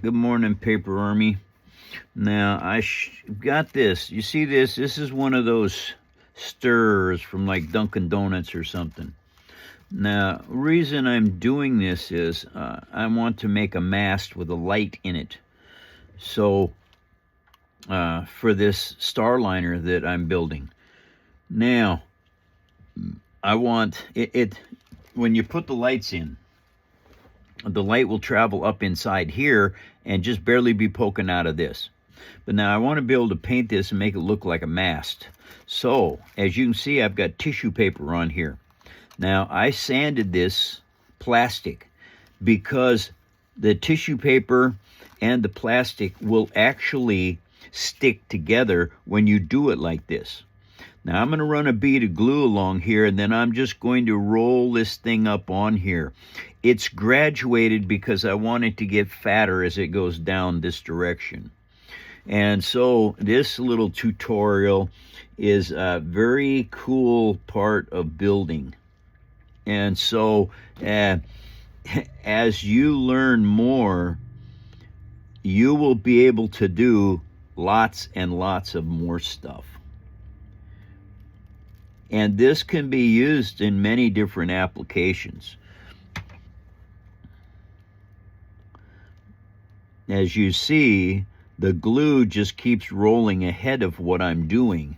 Good morning, Paper Army. Now, got this. You see this? This is one of those stirrers from like Dunkin' Donuts or something. Now, reason I'm doing this is I want to make a mast with a light in it. So, for this Starliner that I'm building. Now, I want it when you put the lights in, the light will travel up inside here and just barely be poking out of this. But now I want to be able to paint this and make it look like a mast. So, as you can see, I've got tissue paper on here. Now, I sanded this plastic because the tissue paper and the plastic will actually stick together when you do it like this. Now, I'm going to run a bead of glue along here, and then I'm just going to roll this thing up on here. It's graduated because I want it to get fatter as it goes down this direction. And so this little tutorial is a very cool part of building. And so as you learn more, you will be able to do lots and lots of more stuff. And this can be used in many different applications. As you see, the glue just keeps rolling ahead of what I'm doing.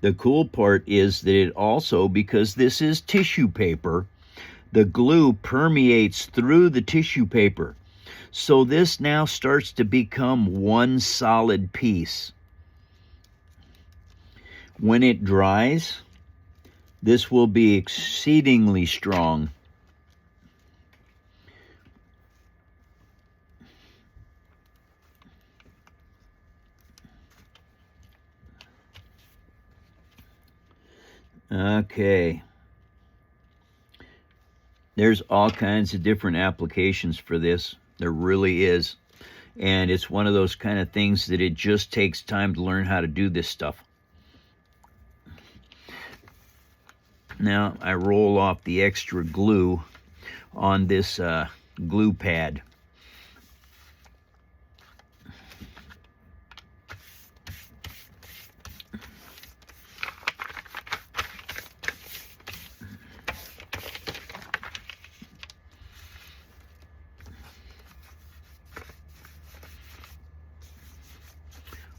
The cool part is that it also, because this is tissue paper, the glue permeates through the tissue paper. So this now starts to become one solid piece. When it dries, this will be exceedingly strong. Okay. There's all kinds of different applications for this. There really is. And it's one of those kind of things that it just takes time to learn how to do this stuff. Now I roll off the extra glue on this glue pad.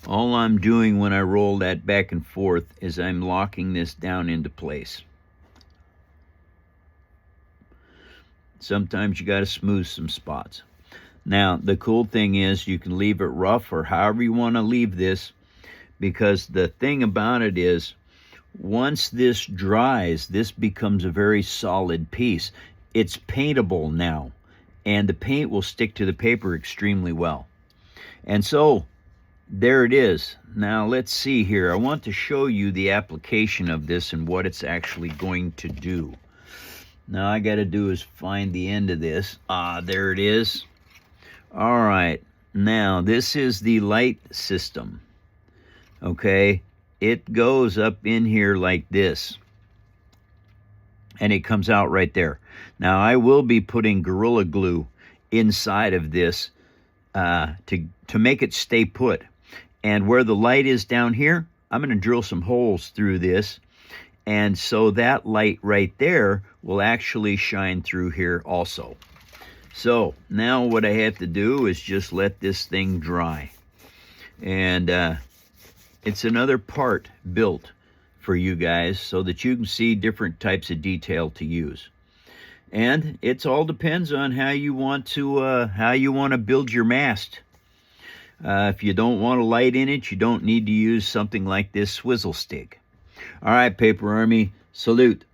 All I'm doing when I roll that back and forth is I'm locking this down into place. Sometimes you got to smooth some spots. Now, the cool thing is you can leave it rough or however you want to leave this, because the thing about it is once this dries, this becomes a very solid piece. It's paintable now, and the paint will stick to the paper extremely well. And so, there it is. Now, let's see here. I want to show you the application of this and what it's actually going to do. Now, I got to do is find the end of this. There it is. All right. Now, this is the light system. Okay. It goes up in here like this. And it comes out right there. Now, I will be putting Gorilla Glue inside of this to make it stay put. And where the light is down here, I'm going to drill some holes through this. And so that light right there will actually shine through here also. So now what I have to do is just let this thing dry. And it's another part built for you guys so that you can see different types of detail to use. And it all depends on how you want to build your mast. If you don't want a light in it, you don't need to use something like this swizzle stick. All right, Paper Army, salute.